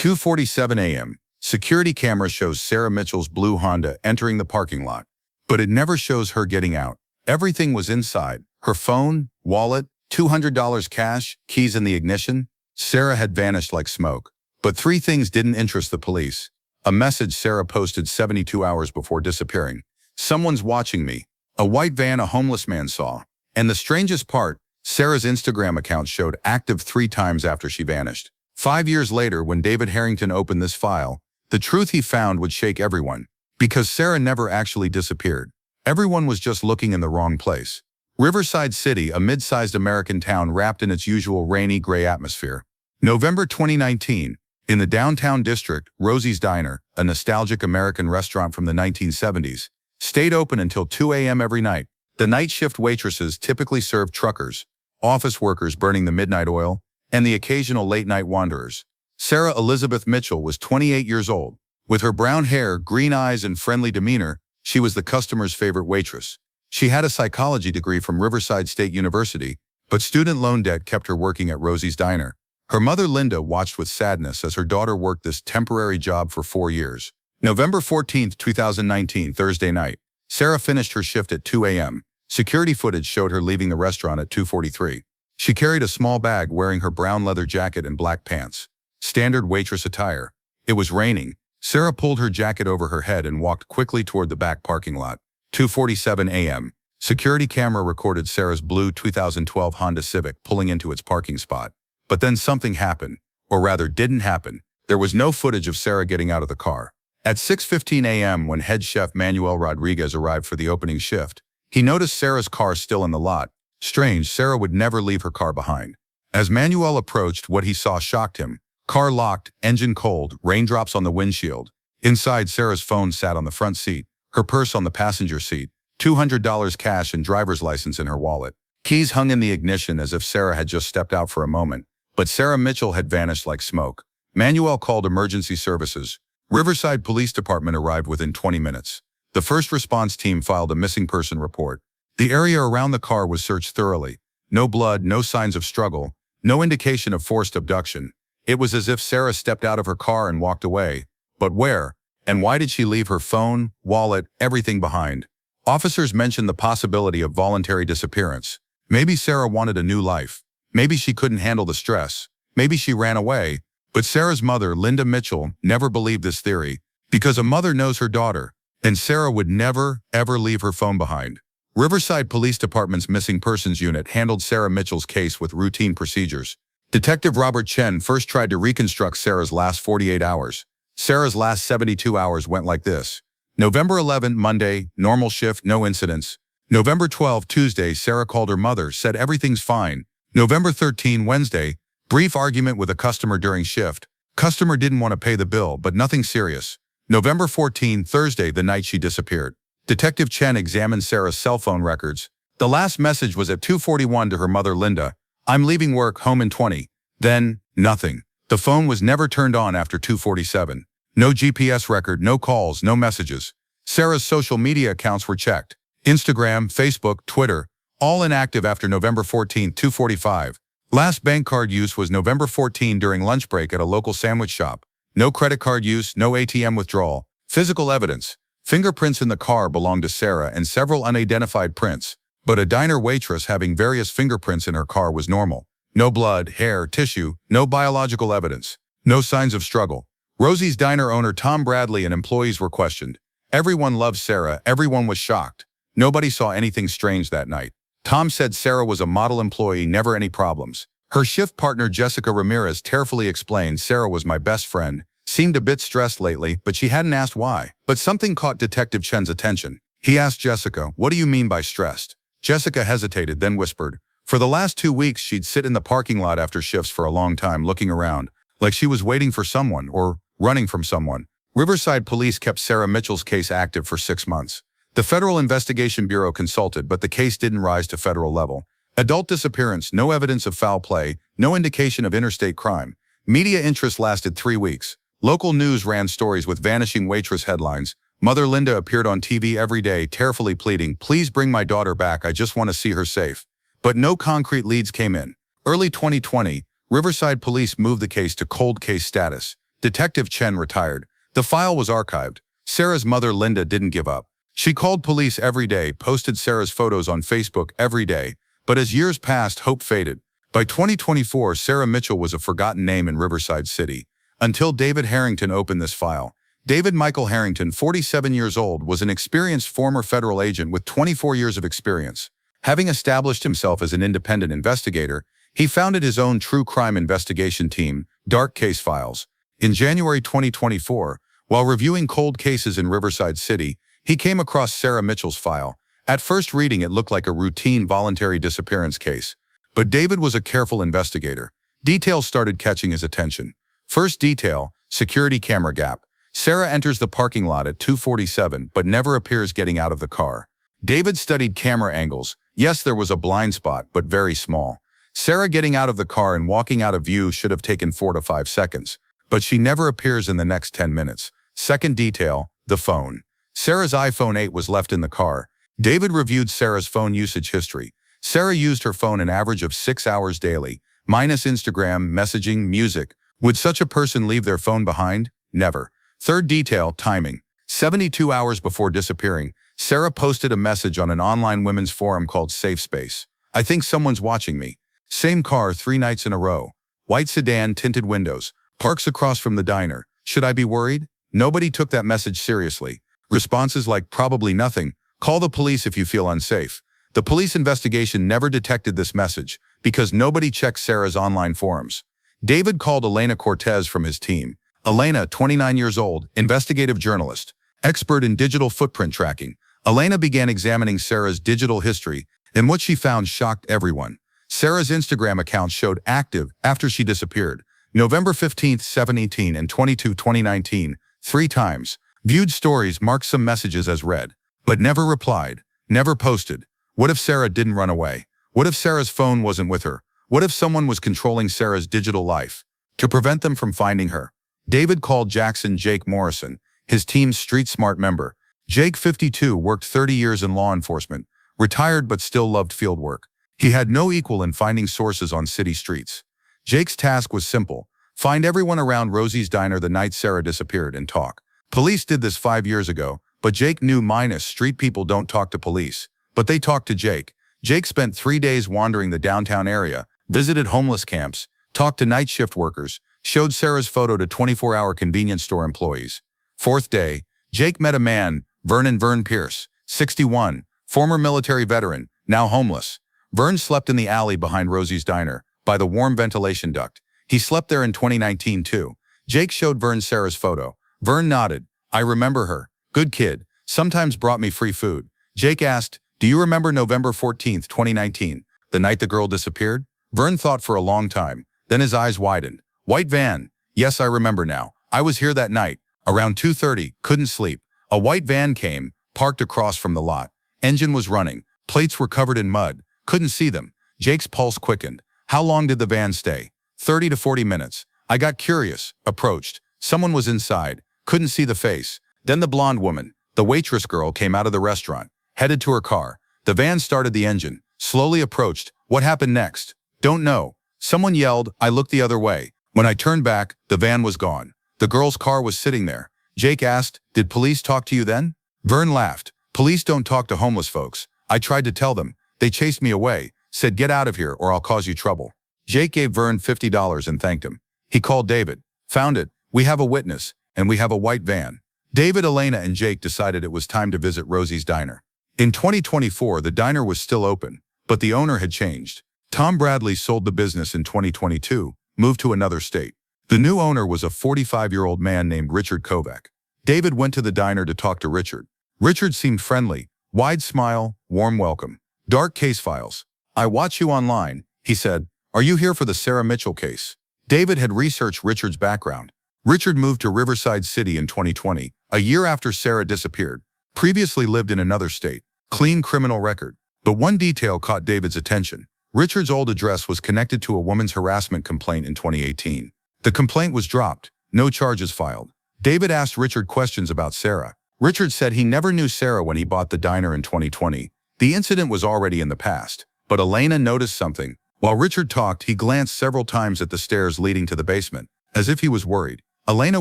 2:47 a.m. Security camera shows Sarah Mitchell's blue Honda entering the parking lot, but it never shows her getting out. Everything was inside: her phone, wallet, $200 cash, keys in the ignition. Sarah had vanished like smoke. But three things didn't interest the police. A message Sarah posted 72 hours before disappearing. "Someone's watching me." A white van a homeless man saw. And the strangest part, Sarah's Instagram account showed active 3 times after she vanished. 5 years later, when David Harrington opened this file, the truth he found would shake everyone. Because Sarah never actually disappeared. Everyone was just looking in the wrong place. Riverside City, a mid-sized American town wrapped in its usual rainy gray atmosphere. November 2019. In the downtown district, Rosie's Diner, a nostalgic American restaurant from the 1970s, stayed open until 2 a.m. every night. The night shift waitresses typically served truckers, office workers burning the midnight oil, and the occasional late-night wanderers. Sarah Elizabeth Mitchell was 28 years old. With her brown hair, green eyes, and friendly demeanor, she was the customer's favorite waitress. She had a psychology degree from Riverside State University, but student loan debt kept her working at Rosie's Diner. Her mother Linda watched with sadness as her daughter worked this temporary job for 4 years. November 14, 2019, Thursday night. Sarah finished her shift at 2 a.m. Security footage showed her leaving the restaurant at 2:43. She carried a small bag wearing her brown leather jacket and black pants. Standard waitress attire. It was raining. Sarah pulled her jacket over her head and walked quickly toward the back parking lot. 2:47 a.m. Security camera recorded Sarah's blue 2012 Honda Civic pulling into its parking spot. But then something happened, or rather didn't happen. There was no footage of Sarah getting out of the car. At 6:15 a.m. when head chef Manuel Rodriguez arrived for the opening shift, he noticed Sarah's car still in the lot. Strange, Sarah would never leave her car behind. As Manuel approached, what he saw shocked him. Car locked, engine cold, raindrops on the windshield. Inside, Sarah's phone sat on the front seat, her purse on the passenger seat, $200 cash and driver's license in her wallet. Keys hung in the ignition as if Sarah had just stepped out for a moment. But Sarah Mitchell had vanished like smoke. Manuel called emergency services. Riverside Police Department arrived within 20 minutes. The first response team filed a missing person report. The area around the car was searched thoroughly. No blood, no signs of struggle, no indication of forced abduction. It was as if Sarah stepped out of her car and walked away. But where? And why did she leave her phone, wallet, everything behind? Officers mentioned the possibility of voluntary disappearance. Maybe Sarah wanted a new life. Maybe she couldn't handle the stress. Maybe she ran away. But Sarah's mother, Linda Mitchell, never believed this theory. Because a mother knows her daughter, and Sarah would never, ever leave her phone behind. Riverside Police Department's Missing Persons Unit handled Sarah Mitchell's case with routine procedures. Detective Robert Chen first tried to reconstruct Sarah's last 48 hours. Sarah's last 72 hours went like this. November 11, Monday, normal shift, no incidents. November 12, Tuesday, Sarah called her mother, said everything's fine. November 13, Wednesday, brief argument with a customer during shift. Customer didn't want to pay the bill, but nothing serious. November 14, Thursday, the night she disappeared. Detective Chen examined Sarah's cell phone records. The last message was at 2:41 to her mother Linda. "I'm leaving work, home in 20. Then, nothing. The phone was never turned on after 2:47. No GPS record, no calls, no messages. Sarah's social media accounts were checked. Instagram, Facebook, Twitter, all inactive after November 14, 2:45. Last bank card use was November 14 during lunch break at a local sandwich shop. No credit card use, no ATM withdrawal. Physical evidence. Fingerprints in the car belonged to Sarah and several unidentified prints, but a diner waitress having various fingerprints in her car was normal. No blood, hair, tissue, no biological evidence. No signs of struggle. Rosie's Diner owner Tom Bradley and employees were questioned. Everyone loved Sarah, everyone was shocked. Nobody saw anything strange that night. Tom said Sarah was a model employee, never any problems. Her shift partner Jessica Ramirez tearfully explained, "Sarah was my best friend, seemed a bit stressed lately, but she hadn't asked why." But something caught Detective Chen's attention. He asked Jessica, "What do you mean by stressed?" Jessica hesitated, then whispered, "For the last 2 weeks, she'd sit in the parking lot after shifts for a long time looking around, like she was waiting for someone or running from someone." Riverside Police kept Sarah Mitchell's case active for 6 months. The Federal Investigation Bureau consulted, but the case didn't rise to federal level. Adult disappearance, no evidence of foul play, no indication of interstate crime. Media interest lasted 3 weeks. Local news ran stories with vanishing waitress headlines. Mother Linda appeared on TV every day, tearfully pleading, "Please bring my daughter back, I just want to see her safe." But no concrete leads came in. Early 2020, Riverside Police moved the case to cold case status. Detective Chen retired. The file was archived. Sarah's mother, Linda, didn't give up. She called police every day, posted Sarah's photos on Facebook every day. But as years passed, hope faded. By 2024, Sarah Mitchell was a forgotten name in Riverside City. Until David Harrington opened this file. David Michael Harrington, 47 years old, was an experienced former federal agent with 24 years of experience. Having established himself as an independent investigator, he founded his own true crime investigation team, Dark Case Files. In January 2024, while reviewing cold cases in Riverside City, he came across Sarah Mitchell's file. At first reading, it looked like a routine voluntary disappearance case. But David was a careful investigator. Details started catching his attention. First detail, security camera gap. Sarah enters the parking lot at 2:47 but never appears getting out of the car. David studied camera angles. Yes, there was a blind spot, but very small. Sarah getting out of the car and walking out of view should have taken 4 to 5 seconds, but she never appears in the next 10 minutes. Second detail, the phone. Sarah's iPhone 8 was left in the car. David reviewed Sarah's phone usage history. Sarah used her phone an average of 6 hours daily, minus Instagram, messaging, music. Would such a person leave their phone behind? Never. Third detail, timing. 72 hours before disappearing, Sarah posted a message on an online women's forum called Safe Space. I think someone's watching me. Same car 3 nights in a row. White sedan, tinted windows. Parks across from the diner. Should I be worried? Nobody took that message seriously. Responses like probably nothing. Call the police if you feel unsafe. The police investigation never detected this message because nobody checked Sarah's online forums. David called Elena Cortez from his team. Elena, 29 years old, investigative journalist, expert in digital footprint tracking. Elena began examining Sarah's digital history, and what she found shocked everyone. Sarah's Instagram account showed active after she disappeared. November 15, 2018 and 22, 2019, 3 times. Viewed stories, marked some messages as read, but never replied, never posted. What if Sarah didn't run away? What if Sarah's phone wasn't with her? What if someone was controlling Sarah's digital life? To prevent them from finding her, David called Jackson Jake Morrison, his team's street smart member. Jake, 52, worked 30 years in law enforcement, retired but still loved field work. He had no equal in finding sources on city streets. Jake's task was simple: find everyone around Rosie's Diner the night Sarah disappeared and talk. Police did this 5 years ago, but Jake knew street people don't talk to police. But they talked to Jake. Jake spent 3 days wandering the downtown area, visited homeless camps, talked to night shift workers, showed Sarah's photo to 24-hour convenience store employees. 4th day, Jake met a man, Vernon Pierce, 61, former military veteran, now homeless. Vern slept in the alley behind Rosie's Diner, by the warm ventilation duct. He slept there in 2019 too. Jake showed Vern Sarah's photo. Vern nodded. I remember her. Good kid. Sometimes brought me free food. Jake asked, do you remember November 14, 2019, the night the girl disappeared? Vern thought for a long time. Then his eyes widened. White van. Yes, I remember now. I was here that night. Around 2:30, couldn't sleep. A white van came, parked across from the lot. Engine was running. Plates were covered in mud. Couldn't see them. Jake's pulse quickened. How long did the van stay? 30 to 40 minutes. I got curious, approached. Someone was inside. Couldn't see the face. Then the blonde woman, the waitress girl, came out of the restaurant, headed to her car. The van started the engine, slowly approached. What happened next? Don't know. Someone yelled. I looked the other way. When I turned back, the van was gone. The girl's car was sitting there. Jake asked, did police talk to you then? Vern laughed. Police don't talk to homeless folks. I tried to tell them. They chased me away, said get out of here or I'll cause you trouble. Jake gave Vern $50 and thanked him. He called David. Found it. We have a witness, and we have a white van. David, Elena, and Jake decided it was time to visit Rosie's Diner. In 2024, the diner was still open, but the owner had changed. Tom Bradley sold the business in 2022, moved to another state. The new owner was a 45-year-old man named Richard Kovac. David went to the diner to talk to Richard. Richard seemed friendly, wide smile, warm welcome. Dark Case Files. I watch you online, he said. Are you here for the Sarah Mitchell case? David had researched Richard's background. Richard moved to Riverside City in 2020, a year after Sarah disappeared. Previously lived in another state. Clean criminal record. But one detail caught David's attention. Richard's old address was connected to a woman's harassment complaint in 2018. The complaint was dropped, no charges filed. David asked Richard questions about Sarah. Richard said he never knew Sarah when he bought the diner in 2020. The incident was already in the past, but Elena noticed something. While Richard talked, he glanced several times at the stairs leading to the basement, as if he was worried. Elena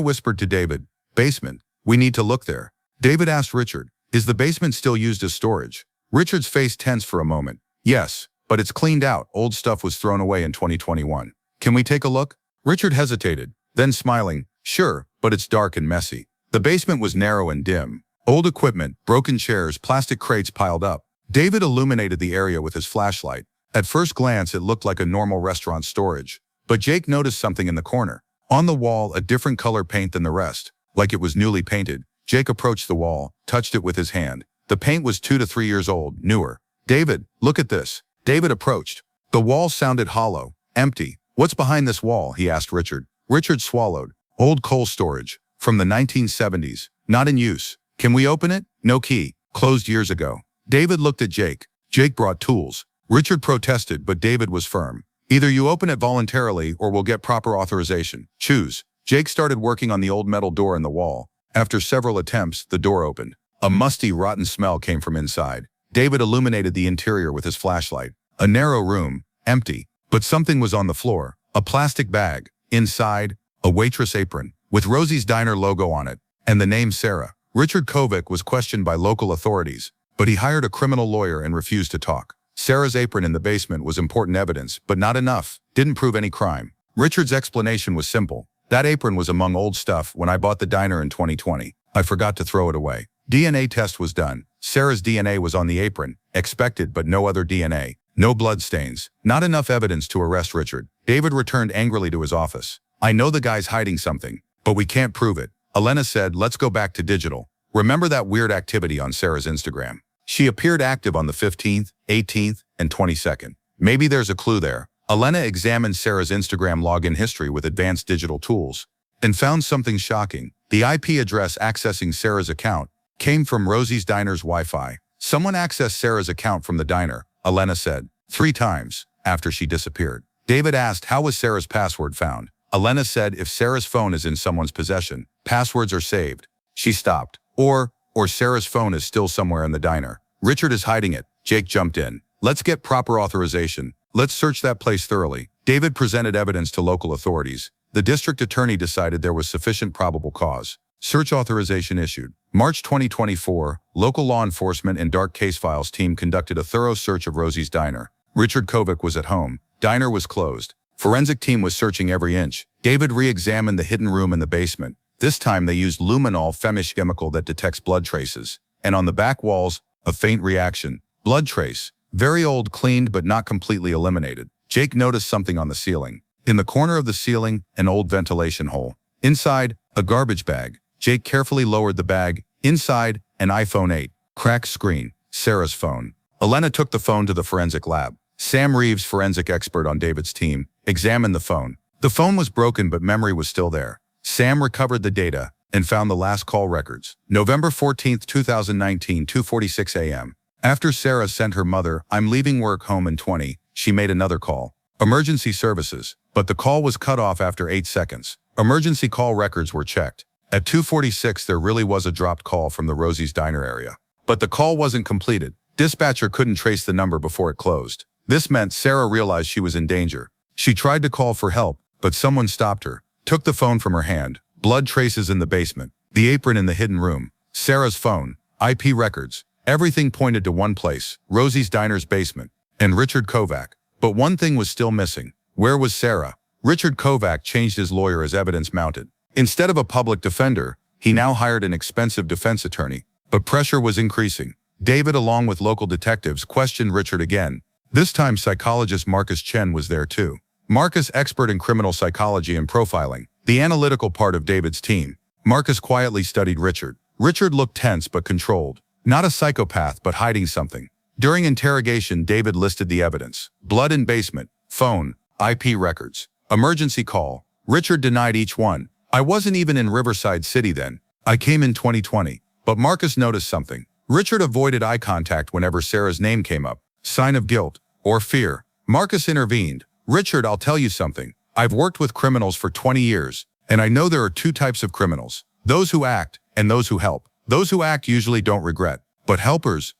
whispered to David, "Basement. We need to look there." David asked Richard, "Is the basement still used as storage?" Richard's face tensed for a moment. "Yes, but it's cleaned out. Old stuff was thrown away in 2021. Can we take a look?" Richard hesitated, then smiling, "Sure, but it's dark and messy." The basement was narrow and dim. Old equipment, broken chairs, plastic crates piled up. David illuminated the area with his flashlight. At first glance, it looked like a normal restaurant storage. But Jake noticed something in the corner. On the wall, a different color paint than the rest, like it was newly painted. Jake approached the wall, touched it with his hand. The paint was 2 to 3 years old, newer. "David, look at this." David approached. The wall sounded hollow, empty. "What's behind this wall?" he asked Richard. Richard swallowed. "Old coal storage. From the 1970s. Not in use." "Can we open it?" "No key. Closed years ago." David looked at Jake. Jake brought tools. Richard protested, but David was firm. "Either you open it voluntarily or we'll get proper authorization. Choose." Jake started working on the old metal door in the wall. After several attempts, the door opened. A musty, rotten smell came from inside. David illuminated the interior with his flashlight. A narrow room, empty. But something was on the floor. A plastic bag. Inside, a waitress apron, with Rosie's Diner logo on it, and the name Sarah. Richard Kovac was questioned by local authorities, but he hired a criminal lawyer and refused to talk. Sarah's apron in the basement was important evidence, but not enough. Didn't prove any crime. Richard's explanation was simple. "That apron was among old stuff when I bought the diner in 2020. I forgot to throw it away." DNA test was done. Sarah's DNA was on the apron, expected but no other DNA. No blood stains. Not enough evidence to arrest Richard. David returned angrily to his office. "I know the guy's hiding something, but we can't prove it." Elena said, "Let's go back to digital. Remember that weird activity on Sarah's Instagram? She appeared active on the 15th, 18th, and 22nd. Maybe there's a clue there." Elena examined Sarah's Instagram login history with advanced digital tools and found something shocking. The IP address accessing Sarah's account came from Rosie's Diner's Wi-Fi. "Someone accessed Sarah's account from the diner," Elena said, 3 times after she disappeared. David asked, "How was Sarah's password found?" Elena said, "If Sarah's phone is in someone's possession, passwords are saved." She stopped. Or Sarah's phone is still somewhere in the diner. "Richard is hiding it." Jake jumped in. "Let's get proper authorization. Let's search that place thoroughly." David presented evidence to local authorities. The district attorney decided there was sufficient probable cause. Search authorization issued. March 2024, local law enforcement and dark case files team conducted a thorough search of Rosie's Diner. Richard Kovac was at home. Diner was closed. Forensic team was searching every inch. David re-examined the hidden room in the basement. This time they used luminol Flemish chemical that detects blood traces. And on the back walls, a faint reaction. Blood trace. Very old, cleaned but not completely eliminated. Jake noticed something on the ceiling. In the corner of the ceiling, an old ventilation hole. Inside, a garbage bag. Jake carefully lowered the bag. Inside, an iPhone 8. Cracked screen. Sarah's phone. Elena took the phone to the forensic lab. Sam Reeves, forensic expert on David's team, examined the phone. The phone was broken but memory was still there. Sam recovered the data and found the last call records. November 14, 2019, 2:46 a.m. After Sarah sent her mother, "I'm leaving work home in 20, she made another call. Emergency services. But the call was cut off after 8 seconds. Emergency call records were checked. At 2:46, there really was a dropped call from the Rosie's Diner area. But the call wasn't completed. Dispatcher couldn't trace the number before it closed. This meant Sarah realized she was in danger. She tried to call for help, but someone stopped her. Took the phone from her hand. Blood traces in the basement. The apron in the hidden room. Sarah's phone. IP records. Everything pointed to one place, Rosie's Diner's basement. And Richard Kovac. But one thing was still missing. Where was Sarah? Richard Kovac changed his lawyer as evidence mounted. Instead of a public defender, he now hired an expensive defense attorney. But pressure was increasing. David, along with local detectives, questioned Richard again. This time psychologist Marcus Chen was there too. Marcus, expert in criminal psychology and profiling, the analytical part of David's team. Marcus quietly studied Richard. Richard looked tense but controlled. Not a psychopath, but hiding something. During interrogation, David listed the evidence. Blood in basement, phone, IP records, emergency call. Richard denied each one. "I wasn't even in Riverside City then. I came in 2020. But Marcus noticed something. Richard avoided eye contact whenever Sarah's name came up. Sign of guilt or fear. Marcus intervened. "Richard, I'll tell you something. I've worked with criminals for 20 years, and I know there are 2 types of criminals. Those who act and those who help. Those who act usually don't regret. But helpers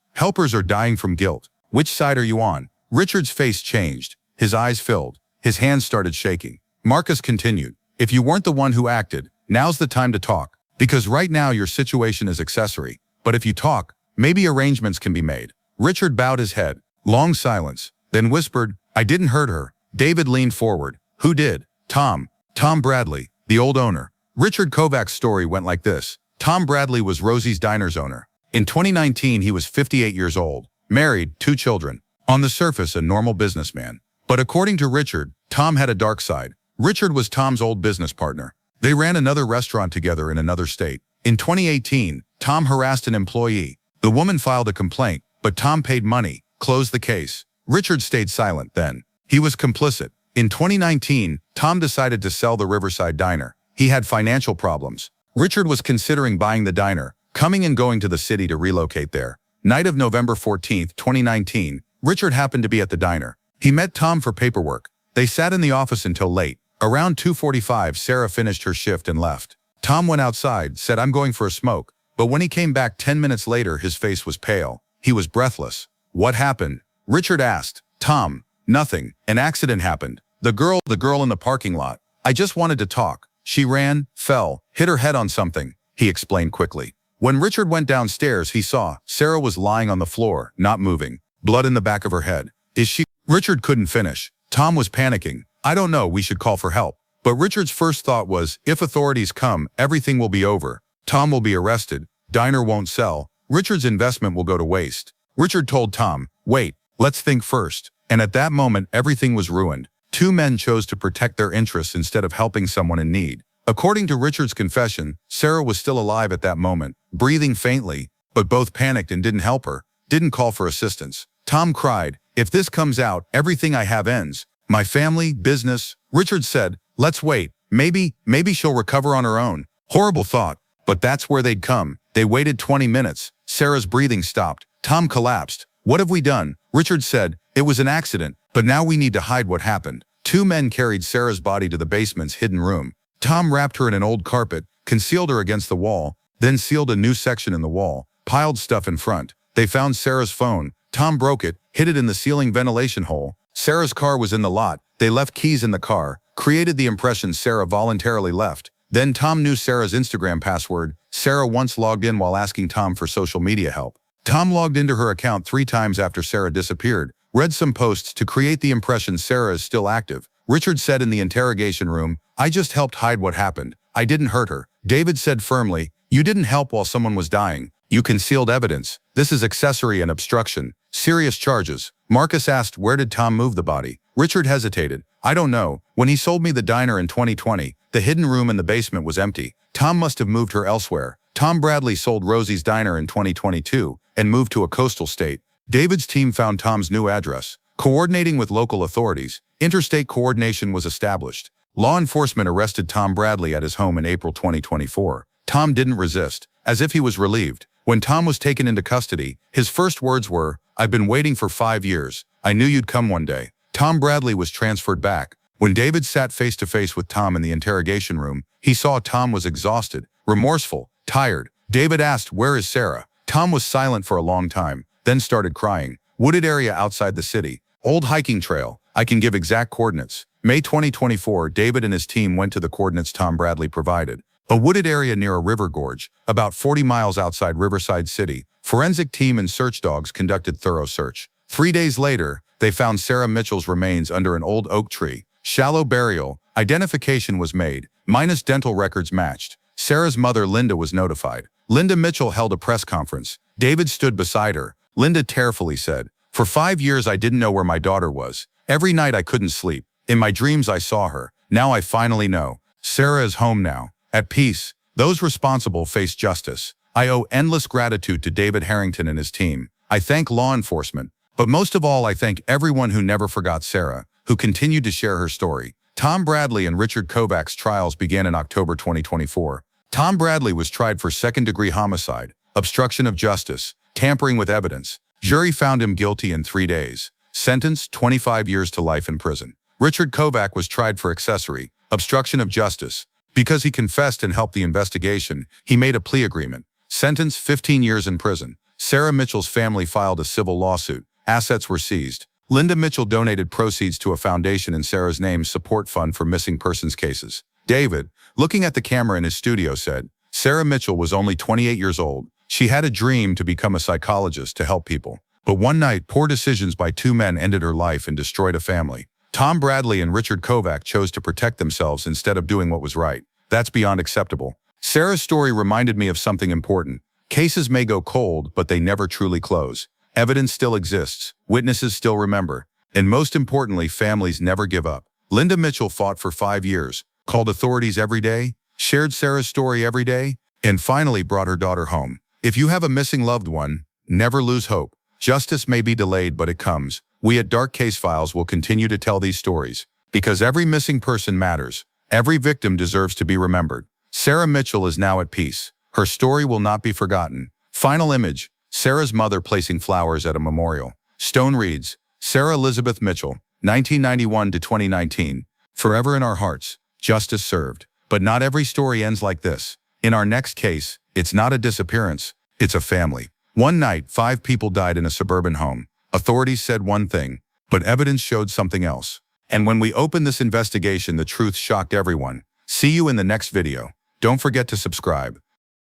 are dying from guilt. Which side are you on?" Richard's face changed. His eyes filled. His hands started shaking. Marcus continued. "If you weren't the one who acted, now's the time to talk. Because right now your situation is accessory. But if you talk, maybe arrangements can be made. Richard bowed his head. Long silence. Then whispered, I didn't hurt her. David leaned forward. Who did? Tom. Tom Bradley, the old owner. Richard Kovac's story went like this. Tom Bradley was Rosie's Diner's owner. In 2019, he was 58 years old, married, 2 children. On the surface, a normal businessman. But according to Richard, Tom had a dark side. Richard was Tom's old business partner. They ran another restaurant together in another state. In 2018, Tom harassed an employee. The woman filed a complaint, but Tom paid money, closed the case. Richard stayed silent then. He was complicit. In 2019, Tom decided to sell the Riverside Diner. He had financial problems. Richard was considering buying the diner, coming and going to the city to relocate there. Night of November 14, 2019, Richard happened to be at the diner. He met Tom for paperwork. They sat in the office until late. Around 2:45, Sarah finished her shift and left. Tom went outside, said, I'm going for a smoke. But when he came back 10 minutes later, his face was pale. He was breathless. What happened? Richard asked. Tom, nothing. An accident happened. The girl in the parking lot. I just wanted to talk. She ran, fell, hit her head on something, he explained quickly. When Richard went downstairs, he saw Sarah was lying on the floor, not moving, blood in the back of her head. Is she? Richard couldn't finish. Tom was panicking. I don't know, we should call for help. But Richard's first thought was, if authorities come, everything will be over. Tom will be arrested. Diner won't sell. Richard's investment will go to waste. Richard told Tom, wait, let's think first. And at that moment, everything was ruined. 2 men chose to protect their interests instead of helping someone in need. According to Richard's confession, Sarah was still alive at that moment, breathing faintly, but both panicked and didn't help her, didn't call for assistance. Tom cried, if this comes out, everything I have ends. My family, business. Richard said, let's wait. Maybe she'll recover on her own. Horrible thought. But that's where they'd come. They waited 20 minutes. Sarah's breathing stopped. Tom collapsed. What have we done? Richard said, it was an accident, but now we need to hide what happened. 2 men carried Sarah's body to the basement's hidden room. Tom wrapped her in an old carpet, concealed her against the wall, then sealed a new section in the wall, piled stuff in front. They found Sarah's phone. Tom broke it, hid it in the ceiling ventilation hole. Sarah's car was in the lot. They left keys in the car, created the impression Sarah voluntarily left. Then Tom knew Sarah's Instagram password. Sarah once logged in while asking Tom for social media help. Tom logged into her account 3 times after Sarah disappeared, read some posts to create the impression Sarah is still active. Richard said in the interrogation room, I just helped hide what happened. I didn't hurt her. David said firmly, you didn't help while someone was dying. You concealed evidence. This is accessory and obstruction. Serious charges. Marcus asked, where did Tom move the body? Richard hesitated. I don't know. When he sold me the diner in 2020, the hidden room in the basement was empty. Tom must have moved her elsewhere. Tom Bradley sold Rosie's Diner in 2022 and moved to a coastal state. David's team found Tom's new address. Coordinating with local authorities, interstate coordination was established. Law enforcement arrested Tom Bradley at his home in April 2024. Tom didn't resist, as if he was relieved. When Tom was taken into custody, his first words were, I've been waiting for 5 years. I knew you'd come one day. Tom Bradley was transferred back. When David sat face-to-face with Tom in the interrogation room, he saw Tom was exhausted, remorseful, tired. David asked, where is Sarah? Tom was silent for a long time, then started crying. Wooded area outside the city. Old hiking trail. I can give exact coordinates. May 2024, David and his team went to the coordinates Tom Bradley provided. A wooded area near a river gorge, about 40 miles outside Riverside City. Forensic team and search dogs conducted thorough search. 3 days later, they found Sarah Mitchell's remains under an old oak tree. Shallow burial. Identification was made. Minus dental records matched. Sarah's mother, Linda, was notified. Linda Mitchell held a press conference. David stood beside her. Linda tearfully said, for 5 years I didn't know where my daughter was. Every night I couldn't sleep. In my dreams I saw her. Now I finally know. Sarah is home now. At peace. Those responsible face justice. I owe endless gratitude to David Harrington and his team. I thank law enforcement. But most of all, I thank everyone who never forgot Sarah, who continued to share her story. Tom Bradley and Richard Kovac's trials began in October 2024. Tom Bradley was tried for second-degree homicide, obstruction of justice, tampering with evidence. Jury found him guilty in 3 days. Sentence, 25 years to life in prison. Richard Kovac was tried for accessory, obstruction of justice. Because he confessed and helped the investigation, he made a plea agreement. Sentence, 15 years in prison. Sarah Mitchell's family filed a civil lawsuit. Assets were seized. Linda Mitchell donated proceeds to a foundation in Sarah's name support fund for missing persons cases. David, looking at the camera in his studio, said, Sarah Mitchell was only 28 years old. She had a dream to become a psychologist to help people. But one night, poor decisions by two men ended her life and destroyed a family. Tom Bradley and Richard Kovac chose to protect themselves instead of doing what was right. That's beyond acceptable. Sarah's story reminded me of something important. Cases may go cold, but they never truly close. Evidence still exists. Witnesses still remember. And most importantly, families never give up. Linda Mitchell fought for 5 years, called authorities every day, shared Sarah's story every day, and finally brought her daughter home. If you have a missing loved one, never lose hope. Justice may be delayed, but it comes. We at Dark Case Files will continue to tell these stories, because every missing person matters. Every victim deserves to be remembered. Sarah Mitchell is now at peace. Her story will not be forgotten. Final image, Sarah's mother placing flowers at a memorial. Stone reads, Sarah Elizabeth Mitchell, 1991 to 2019. Forever in our hearts, justice served. But not every story ends like this. In our next case, it's not a disappearance, it's a family. One night, 5 people died in a suburban home. Authorities said one thing, but evidence showed something else. And when we opened this investigation, the truth shocked everyone. See you in the next video. Don't forget to subscribe.